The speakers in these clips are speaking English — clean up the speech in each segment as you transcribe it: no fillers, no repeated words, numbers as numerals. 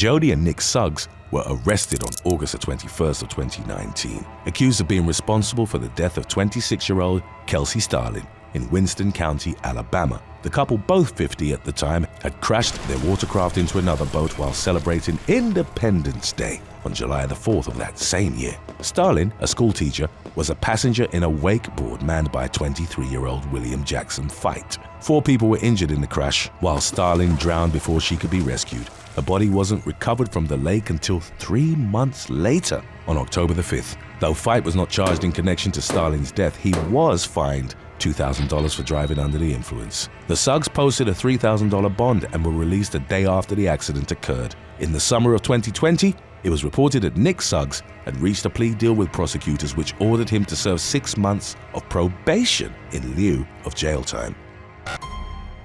Jody and Nick Suggs were arrested on August 21st of 2019, accused of being responsible for the death of 26-year-old Kelsey Starlin in Winston County, Alabama. The couple, both 50 at the time, had crashed their watercraft into another boat while celebrating Independence Day on July the 4th of that same year. Starlin, a schoolteacher, was a passenger in a wakeboard manned by 23-year-old William Jackson Fite. 4 people were injured in the crash, while Starlin drowned before she could be rescued. Her body wasn't recovered from the lake until 3 months later, on October the 5th. Though Fite was not charged in connection to Starlin's death, he was fined $2,000 for driving under the influence. The Suggs posted a $3,000 bond and were released a day after the accident occurred. In the summer of 2020, it was reported that Nick Suggs had reached a plea deal with prosecutors which ordered him to serve 6 months of probation in lieu of jail time.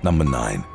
Number 9.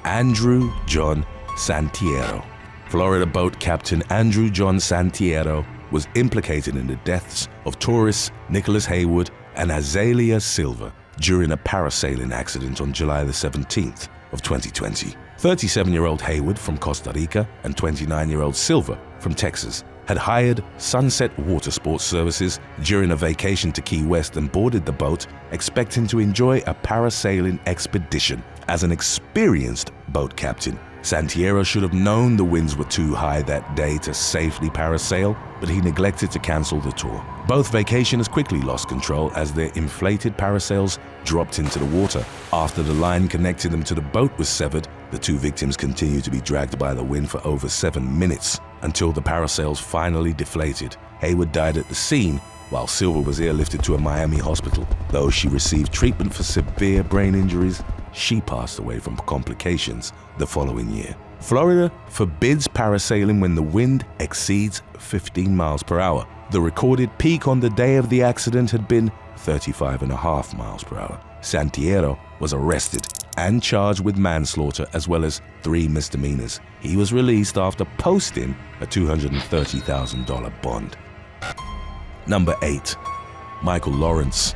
Andrew John Santiero. Florida boat captain Andrew John Santiero was implicated in the deaths of tourists Nicholas Haywood and Azalea Silva during a parasailing accident on July the 17th of 2020. 37-year-old Haywood from Costa Rica and 29-year-old Silva from Texas had hired Sunset Water Sports Services during a vacation to Key West and boarded the boat, expecting to enjoy a parasailing expedition. As an experienced boat captain, Santiero should have known the winds were too high that day to safely parasail, but he neglected to cancel the tour. Both vacationers quickly lost control as their inflated parasails dropped into the water. After the line connecting them to the boat was severed, the 2 victims continued to be dragged by the wind for over 7 minutes until the parasails finally deflated. Haywood died at the scene, while Silva was airlifted to a Miami hospital. Though she received treatment for severe brain injuries, she passed away from complications the following year. Florida forbids parasailing when the wind exceeds 15 miles per hour. The recorded peak on the day of the accident had been 35.5 miles per hour. Santiero was arrested and charged with manslaughter as well as 3 misdemeanors. He was released after posting a $230,000 bond. Number 8. Michael Lawrence.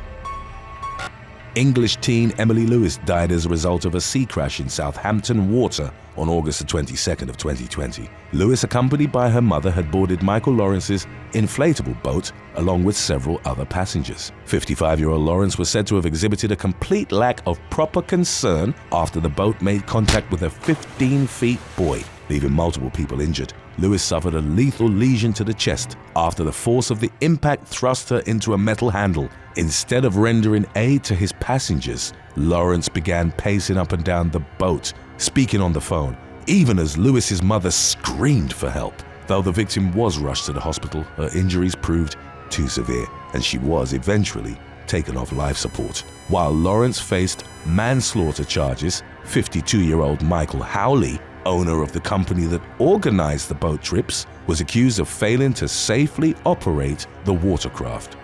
English teen Emily Lewis died as a result of a sea crash in Southampton Water on August 22nd of 2020. Lewis, accompanied by her mother, had boarded Michael Lawrence's inflatable boat along with several other passengers. 55-year-old Lawrence was said to have exhibited a complete lack of proper concern after the boat made contact with a 15-feet buoy, leaving multiple people injured. Lewis suffered a lethal lesion to the chest after the force of the impact thrust her into a metal handle. Instead of rendering aid to his passengers, Lawrence began pacing up and down the boat, speaking on the phone, even as Lewis's mother screamed for help. Though the victim was rushed to the hospital, her injuries proved too severe, and she was eventually taken off life support. While Lawrence faced manslaughter charges, 52-year-old Michael Howley, owner of the company that organized the boat trips, was accused of failing to safely operate the watercraft.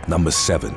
Number 7.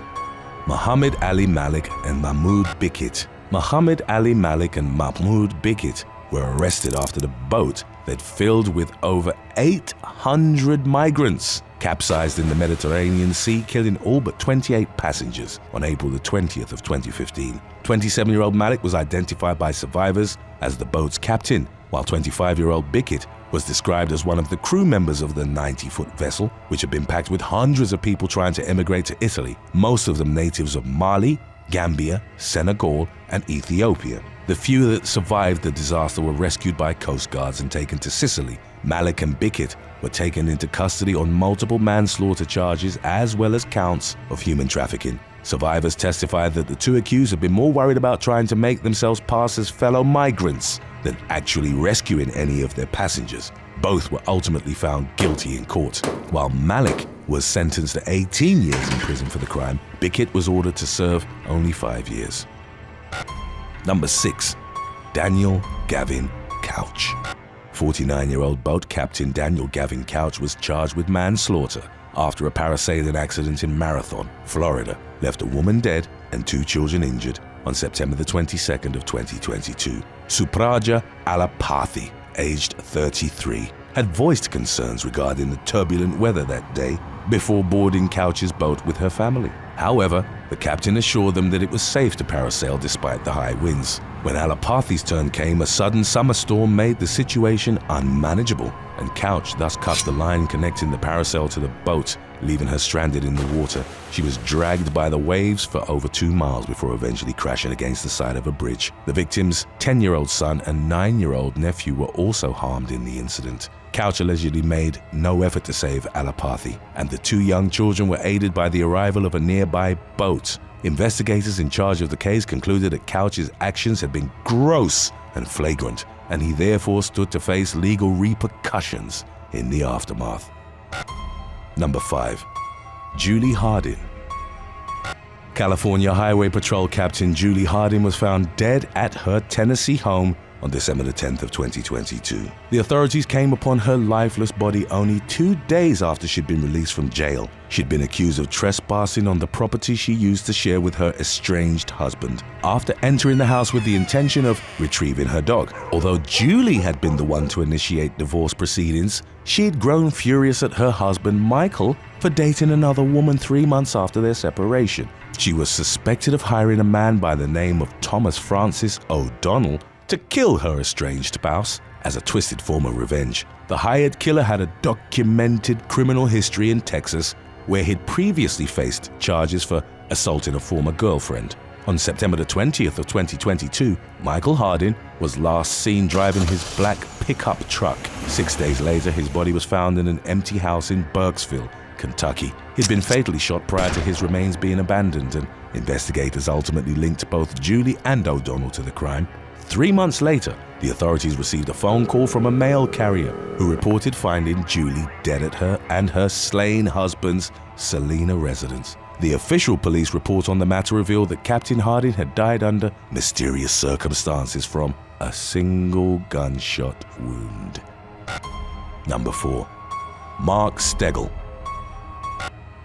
Muhammad Ali Malik and Mahmoud Bickett. Muhammad Ali Malik and Mahmoud Bickett were arrested after the boat that filled with over 800 migrants capsized in the Mediterranean Sea, killing all but 28 passengers on April the 20th of 2015. 27-year-old Malik was identified by survivors as the boat's captain, while 25-year-old Bickett was described as one of the crew members of the 90-foot vessel, which had been packed with hundreds of people trying to emigrate to Italy, most of them natives of Mali, Gambia, Senegal, and Ethiopia. The few that survived the disaster were rescued by coast guards and taken to Sicily. Malik and Bickett were taken into custody on multiple manslaughter charges as well as counts of human trafficking. Survivors testified that the 2 accused had been more worried about trying to make themselves pass as fellow migrants than actually rescuing any of their passengers. Both were ultimately found guilty in court. While Malik was sentenced to 18 years in prison for the crime, Bickett was ordered to serve only 5 years. Number 6. Daniel Gavin Couch. 49-year-old boat captain Daniel Gavin Couch was charged with manslaughter after a parasailing accident in Marathon, Florida, left a woman dead and 2 children injured on September the 22nd of 2022. Supraja Alapathi, aged 33, had voiced concerns regarding the turbulent weather that day before boarding Couch's boat with her family. However, The captain assured them that it was safe to parasail despite the high winds. When Alapathi's turn came, a sudden summer storm made the situation unmanageable, and Couch thus cut the line connecting the parasail to the boat, leaving her stranded in the water. She was dragged by the waves for over 2 miles before eventually crashing against the side of a bridge. The victim's 10-year-old son and 9-year-old nephew were also harmed in the incident. Couch allegedly made no effort to save Alapathi, and the 2 young children were aided by the arrival of a nearby boat. Investigators in charge of the case concluded that Couch's actions had been gross and flagrant, and he therefore stood to face legal repercussions in the aftermath. Number 5. Julie Hardin. California Highway Patrol Captain Julie Hardin was found dead at her Tennessee home on December 10th of 2022. The authorities came upon her lifeless body only 2 days after she'd been released from jail. She'd been accused of trespassing on the property she used to share with her estranged husband after entering the house with the intention of retrieving her dog. Although Julie had been the one to initiate divorce proceedings, she'd grown furious at her husband Michael for dating another woman 3 months after their separation. She was suspected of hiring a man by the name of Thomas Francis O'Donnell to kill her estranged spouse as a twisted form of revenge. The hired killer had a documented criminal history in Texas, where he'd previously faced charges for assaulting a former girlfriend. On September 20th of 2022, Michael Hardin was last seen driving his black pickup truck. 6 days later, his body was found in an empty house in Burkesville, Kentucky. He'd been fatally shot prior to his remains being abandoned, and investigators ultimately linked both Julie and O'Donnell to the crime. 3 months later, the authorities received a phone call from a mail carrier who reported finding Julie dead at her and her slain husband's Salina residence. The official police report on the matter revealed that Captain Hardin had died under mysterious circumstances from a single gunshot wound. Number 4. Mark Stegel.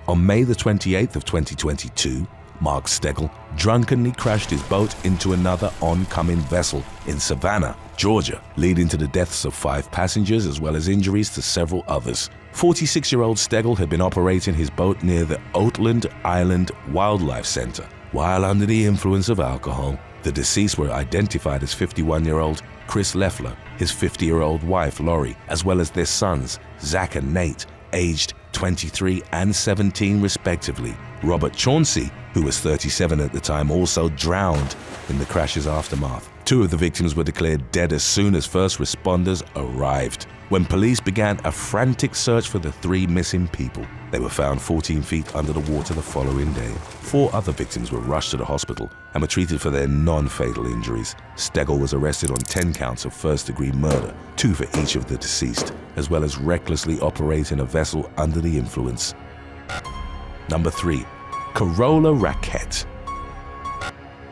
On May 28th of 2022, Mark Stegel drunkenly crashed his boat into another oncoming vessel in Savannah, Georgia, leading to the deaths of 5 passengers as well as injuries to several others. 46-year-old Stegel had been operating his boat near the Oatland Island Wildlife Center while under the influence of alcohol. The deceased were identified as 51-year-old Chris Leffler, his 50-year-old wife Lori, as well as their sons Zach and Nate, aged 23 and 17 respectively. Robert Chauncey, who was 37 at the time, also drowned in the crash's aftermath. 2 of the victims were declared dead as soon as first responders arrived. When police began a frantic search for the 3 missing people, they were found 14 feet under the water the following day. 4 other victims were rushed to the hospital and were treated for their non-fatal injuries. Stegel was arrested on 10 counts of first-degree murder, 2 for each of the deceased, as well as recklessly operating a vessel under the influence. Number 3. Carola Rackett.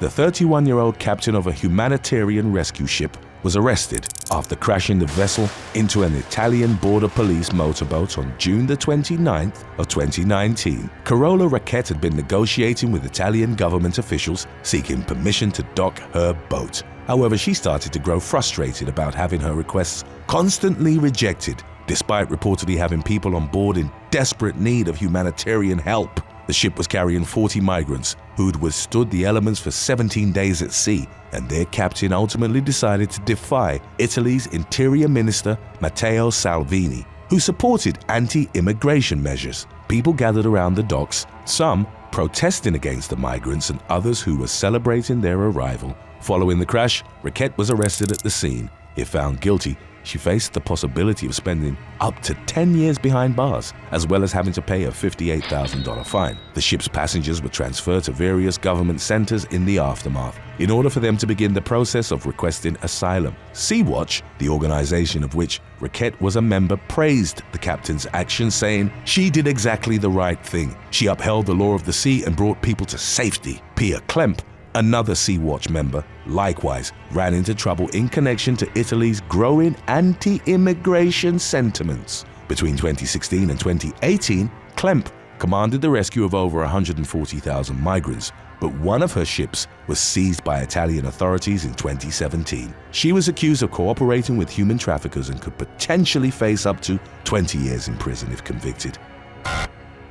The 31-year-old captain of a humanitarian rescue ship was arrested after crashing the vessel into an Italian border police motorboat on June 29th of 2019. Carola Rackett had been negotiating with Italian government officials seeking permission to dock her boat. However, she started to grow frustrated about having her requests constantly rejected, despite reportedly having people on board in desperate need of humanitarian help. The ship was carrying 40 migrants who'd withstood the elements for 17 days at sea, and their captain ultimately decided to defy Italy's Interior Minister Matteo Salvini, who supported anti-immigration measures. People gathered around the docks, some protesting against the migrants and others who were celebrating their arrival. Following the crash, Rackett was arrested at the scene. If found guilty, she faced the possibility of spending up to 10 years behind bars, as well as having to pay a $58,000 fine. The ship's passengers were transferred to various government centers in the aftermath in order for them to begin the process of requesting asylum. Sea-Watch, the organization of which Rackett was a member, praised the captain's actions, saying, "She did exactly the right thing. She upheld the law of the sea and brought people to safety." Pia Klemp, another Sea-Watch member, likewise ran into trouble in connection to Italy's growing anti-immigration sentiments. Between 2016 and 2018, Klemp commanded the rescue of over 140,000 migrants, but one of her ships was seized by Italian authorities in 2017. She was accused of cooperating with human traffickers and could potentially face up to 20 years in prison if convicted.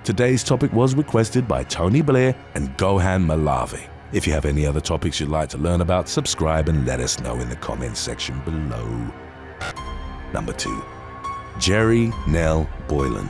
Today's topic was requested by Tony Blair and Gohan Malavi. If you have any other topics you'd like to learn about, subscribe and let us know in the comments section below. Number 2. Jerry Nell Boylan.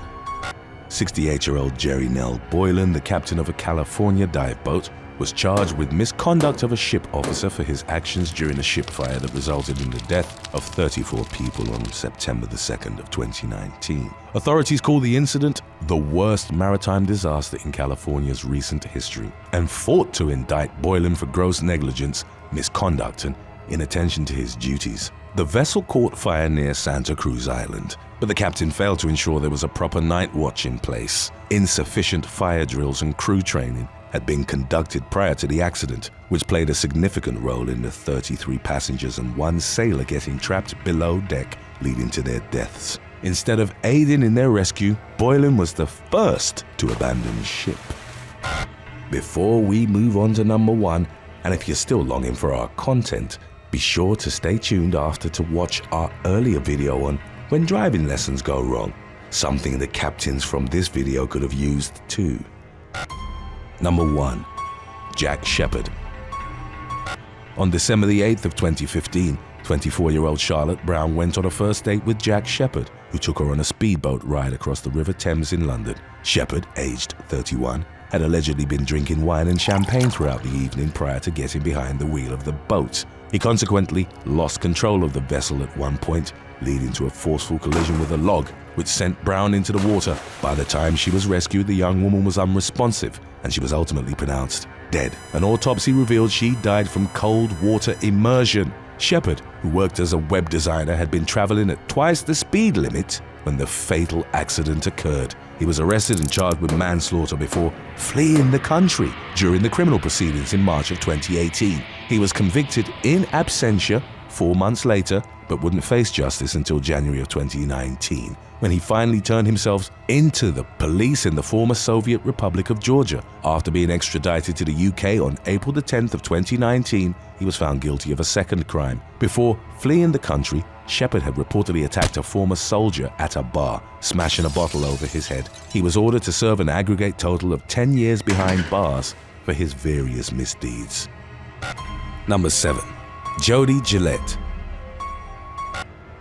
68-year-old Jerry Nell Boylan, the captain of a California dive boat, was charged with misconduct of a ship officer for his actions during a ship fire that resulted in the death of 34 people on September the 2nd of 2019. Authorities call the incident the worst maritime disaster in California's recent history and fought to indict Boylan for gross negligence, misconduct, and inattention to his duties. The vessel caught fire near Santa Cruz Island, but the captain failed to ensure there was a proper night watch in place. Insufficient fire drills and crew training had been conducted prior to the accident, which played a significant role in the 33 passengers and 1 sailor getting trapped below deck, leading to their deaths. Instead of aiding in their rescue, Boylan was the first to abandon ship. Before we move on to number 1, and if you're still longing for our content, be sure to stay tuned after to watch our earlier video on when driving lessons go wrong, something the captains from this video could have used too. Number 1. Jack Shepard. On December the 8th of 2015, 24-year-old Charlotte Brown went on a first date with Jack Shepard, who took her on a speedboat ride across the River Thames in London. Shepard, aged 31, had allegedly been drinking wine and champagne throughout the evening prior to getting behind the wheel of the boat. He consequently lost control of the vessel at one point, leading to a forceful collision with a log, which sent Brown into the water. By the time she was rescued, the young woman was unresponsive, and she was ultimately pronounced dead. An autopsy revealed she died from cold water immersion. Shepard, who worked as a web designer, had been traveling at twice the speed limit when the fatal accident occurred. He was arrested and charged with manslaughter before fleeing the country during the criminal proceedings in March of 2018. He was convicted in absentia 4 months later, but wouldn't face justice until January of 2019, when he finally turned himself into the police in the former Soviet Republic of Georgia. After being extradited to the UK on April the 10th of 2019, he was found guilty of a second crime. Before fleeing the country, Shepard had reportedly attacked a former soldier at a bar, smashing a bottle over his head. He was ordered to serve an aggregate total of 10 years behind bars for his various misdeeds. Number 7. Jody Gillette.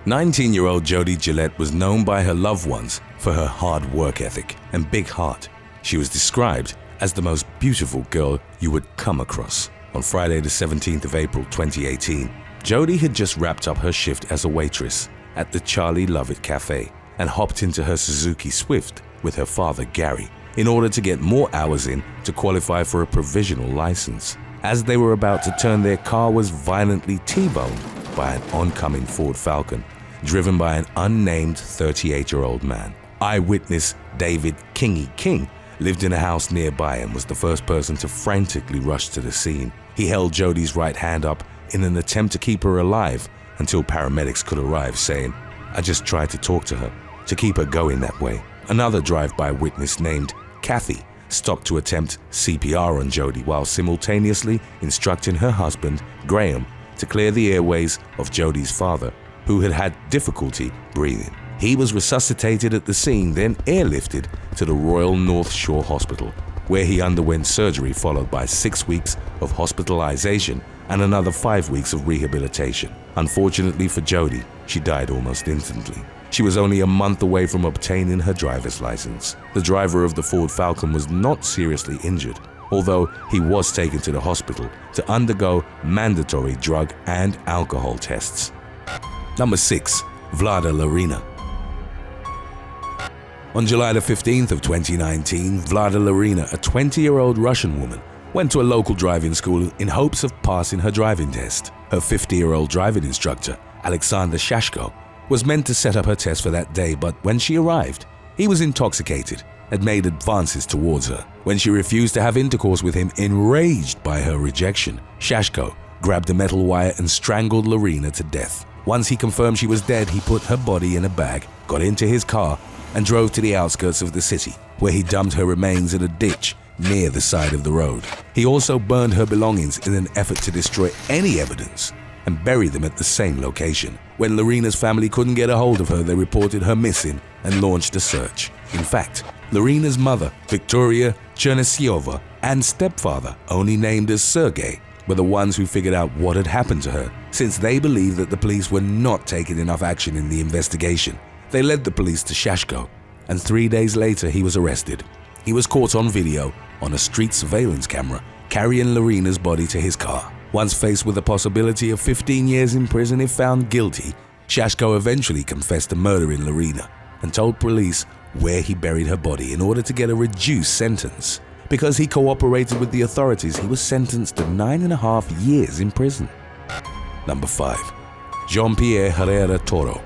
19-year-old Jody Gillette was known by her loved ones for her hard work ethic and big heart. She was described as the most beautiful girl you would come across. On Friday the 17th of April 2018, Jody had just wrapped up her shift as a waitress at the Charlie Lovett Cafe and hopped into her Suzuki Swift with her father Gary in order to get more hours in to qualify for a provisional license. As they were about to turn, their car was violently T-boned by an oncoming Ford Falcon, driven by an unnamed 38-year-old man. Eyewitness David Kingy King lived in a house nearby and was the first person to frantically rush to the scene. He held Jody's right hand up in an attempt to keep her alive until paramedics could arrive, saying, "I just tried to talk to her, to keep her going that way." Another drive-by witness named Kathy stopped to attempt CPR on Jody while simultaneously instructing her husband, Graham, to clear the airways of Jody's father, who had had difficulty breathing. He was resuscitated at the scene, then airlifted to the Royal North Shore Hospital, where he underwent surgery followed by 6 weeks of hospitalization and another 5 weeks of rehabilitation. Unfortunately for Jody, she died almost instantly. She was only a month away from obtaining her driver's license. The driver of the Ford Falcon was not seriously injured, although he was taken to the hospital to undergo mandatory drug and alcohol tests. Number 6. Vlada Larina. On July the 15th of 2019, Vlada Larina, a 20-year-old Russian woman, went to a local driving school in hopes of passing her driving test. Her 50-year-old driving instructor, Alexander Shashko, was meant to set up her test for that day, but when she arrived, he was intoxicated and made advances towards her. When she refused to have intercourse with him, enraged by her rejection, Shashko grabbed a metal wire and strangled Larina to death. Once he confirmed she was dead, he put her body in a bag, got into his car, and drove to the outskirts of the city, where he dumped her remains in a ditch near the side of the road. He also burned her belongings in an effort to destroy any evidence and bury them at the same location. When Larina's family couldn't get a hold of her, they reported her missing and launched a search. In fact, Lorina's mother, Victoria Chernysheva, and stepfather, only named as Sergei, were the ones who figured out what had happened to her, since they believed that the police were not taking enough action in the investigation. They led the police to Shashko, and 3 days later he was arrested. He was caught on video on a street surveillance camera carrying Lorina's body to his car. Once faced with the possibility of 15 years in prison if found guilty, Shashko eventually confessed to murdering Lorina and told police where he buried her body in order to get a reduced sentence. Because he cooperated with the authorities, he was sentenced to 9.5 years in prison. Number 5. Jean-Pierre Herrera Toro.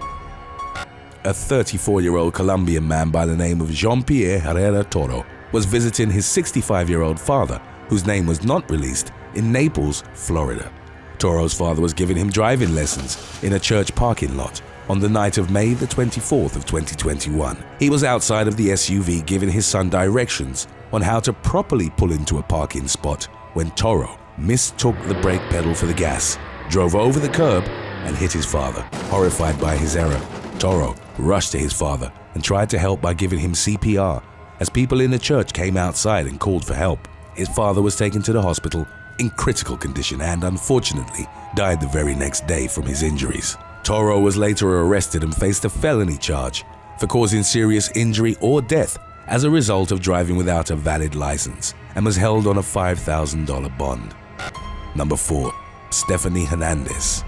A 34-year-old Colombian man by the name of Jean-Pierre Herrera Toro was visiting his 65-year-old father, whose name was not released, in Naples, Florida. Toro's father was giving him driving lessons in a church parking lot on the night of May the 24th of 2021. He was outside of the SUV giving his son directions on how to properly pull into a parking spot when Toro mistook the brake pedal for the gas, drove over the curb, and hit his father. Horrified by his error, Toro rushed to his father and tried to help by giving him CPR as people in the church came outside and called for help. His father was taken to the hospital in critical condition and unfortunately died the very next day from his injuries. Toro was later arrested and faced a felony charge for causing serious injury or death as a result of driving without a valid license and was held on a $5,000 bond. Number 4. Stephanie Hernandez.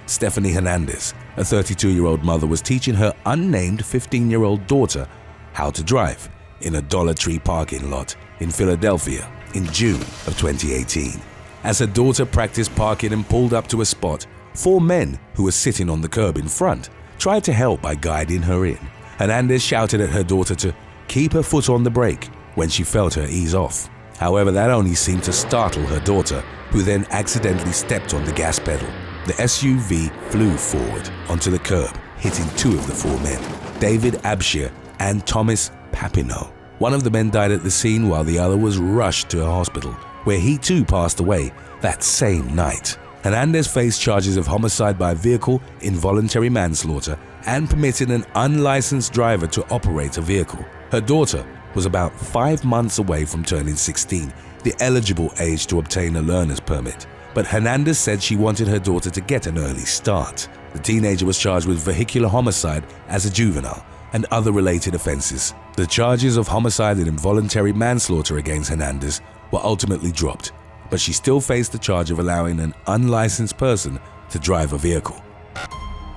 Stephanie Hernandez, a 32-year-old mother, was teaching her unnamed 15-year-old daughter how to drive in a Dollar Tree parking lot in Philadelphia in June of 2018. As her daughter practiced parking and pulled up to a spot, 4 men who were sitting on the curb in front tried to help by guiding her in. Hernandez shouted at her daughter to keep her foot on the brake when she felt her ease off. However, that only seemed to startle her daughter, who then accidentally stepped on the gas pedal. The SUV flew forward onto the curb, hitting 2 of the 4 men, David Abshir and Thomas Papineau. One of the men died at the scene while the other was rushed to a hospital, where he too passed away that same night. Hernandez faced charges of homicide by vehicle, involuntary manslaughter, and permitting an unlicensed driver to operate a vehicle. Her daughter was about 5 months away from turning 16, the eligible age to obtain a learner's permit. But Hernandez said she wanted her daughter to get an early start. The teenager was charged with vehicular homicide as a juvenile and other related offenses. The charges of homicide and involuntary manslaughter against Hernandez were ultimately dropped, but she still faced the charge of allowing an unlicensed person to drive a vehicle.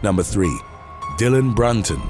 Number 3. Dylan Brunton.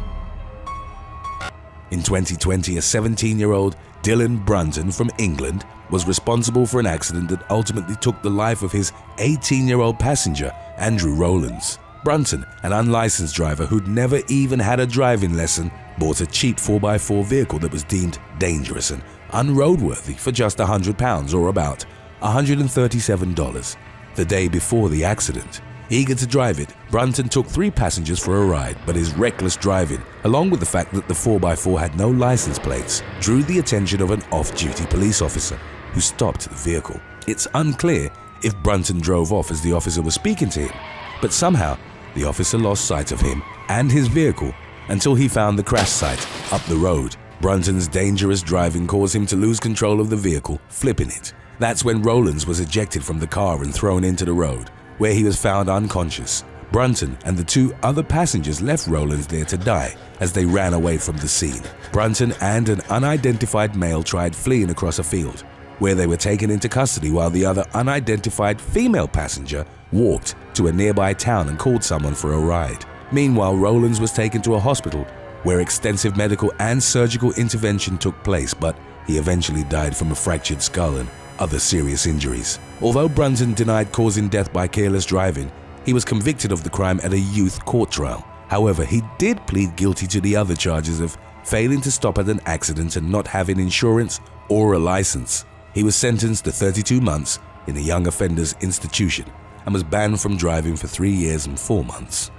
In 2020, a 17-year-old Dylan Brunton from England was responsible for an accident that ultimately took the life of his 18-year-old passenger, Andrew Rowlands. Brunton, an unlicensed driver who'd never even had a driving lesson, bought a cheap 4x4 vehicle that was deemed dangerous and unroadworthy for just £100 or about $137 the day before the accident. Eager to drive it, Brunton took 3 passengers for a ride, but his reckless driving, along with the fact that the 4x4 had no license plates, drew the attention of an off-duty police officer who stopped the vehicle. It's unclear if Brunton drove off as the officer was speaking to him, but somehow the officer lost sight of him and his vehicle until he found the crash site up the road. Brunton's dangerous driving caused him to lose control of the vehicle, flipping it. That's when Rowlands was ejected from the car and thrown into the road, where he was found unconscious. Brunton and the 2 other passengers left Rowlands there to die as they ran away from the scene. Brunton and an unidentified male tried fleeing across a field, where they were taken into custody while the other unidentified female passenger walked to a nearby town and called someone for a ride. Meanwhile, Rowlands was taken to a hospital where extensive medical and surgical intervention took place, but he eventually died from a fractured skull and other serious injuries. Although Brunton denied causing death by careless driving, he was convicted of the crime at a youth court trial. However, he did plead guilty to the other charges of failing to stop at an accident and not having insurance or a license. He was sentenced to 32 months in a young offenders institution and was banned from driving for 3 years and 4 months.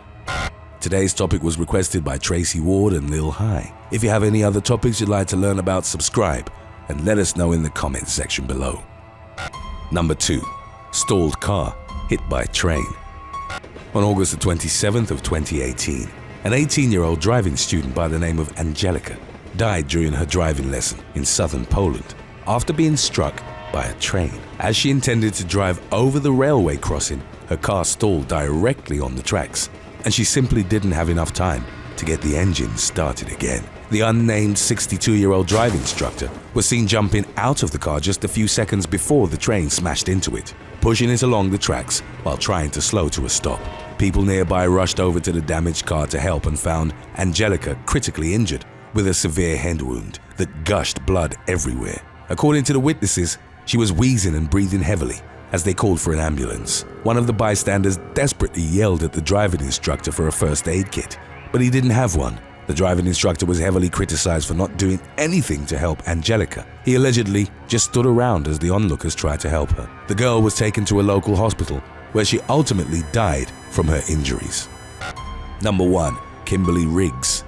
Today's topic was requested by Tracy Ward and Lil High. If you have any other topics you'd like to learn about, subscribe and let us know in the comments section below. Number 2. Stalled car hit by train. On August the 27th of 2018, an 18-year-old driving student by the name of Angelica died during her driving lesson in southern Poland after being struck by a train. As she intended to drive over the railway crossing, her car stalled directly on the tracks, and she simply didn't have enough time to get the engine started again. The unnamed 62-year-old driving instructor was seen jumping out of the car just a few seconds before the train smashed into it, pushing it along the tracks while trying to slow to a stop. People nearby rushed over to the damaged car to help and found Angelica critically injured with a severe head wound that gushed blood everywhere. According to the witnesses, she was wheezing and breathing heavily as they called for an ambulance. One of the bystanders desperately yelled at the driving instructor for a first aid kit, but he didn't have one. The driving instructor was heavily criticized for not doing anything to help Angelica. He allegedly just stood around as the onlookers tried to help her. The girl was taken to a local hospital where she ultimately died from her injuries. Number 1. Kimberly Riggs.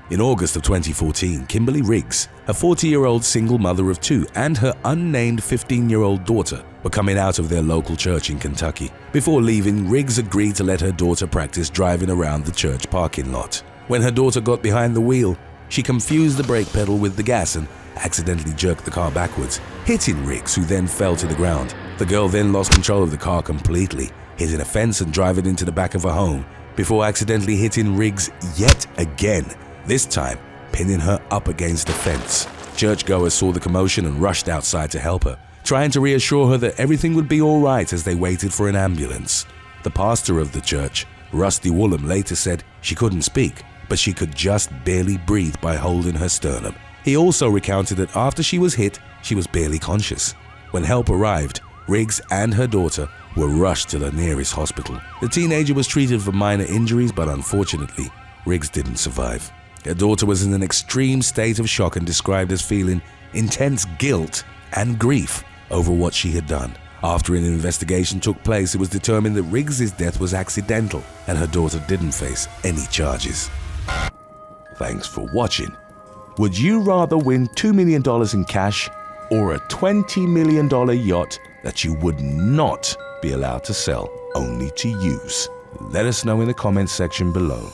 In August of 2014, Kimberly Riggs, a 40-year-old single mother of 2, and her unnamed 15-year-old daughter were coming out of their local church in Kentucky. Before leaving, Riggs agreed to let her daughter practice driving around the church parking lot. When her daughter got behind the wheel, she confused the brake pedal with the gas and accidentally jerked the car backwards, hitting Riggs, who then fell to the ground. The girl then lost control of the car completely, hitting a fence and driving into the back of her home, before accidentally hitting Riggs yet again, this time pinning her up against the fence. Churchgoers saw the commotion and rushed outside to help her, trying to reassure her that everything would be all right as they waited for an ambulance. The pastor of the church, Rusty Woolham, later said she couldn't speak, but she could just barely breathe by holding her sternum. He also recounted that after she was hit, she was barely conscious. When help arrived, Riggs and her daughter were rushed to the nearest hospital. The teenager was treated for minor injuries, but unfortunately, Riggs didn't survive. Her daughter was in an extreme state of shock and described as feeling intense guilt and grief over what she had done. After an investigation took place, it was determined that Riggs' death was accidental and her daughter didn't face any charges. Thanks for watching. Would you rather win $2 million in cash or a $20 million yacht that you would not be allowed to sell, only to use? Let us know in the comments section below.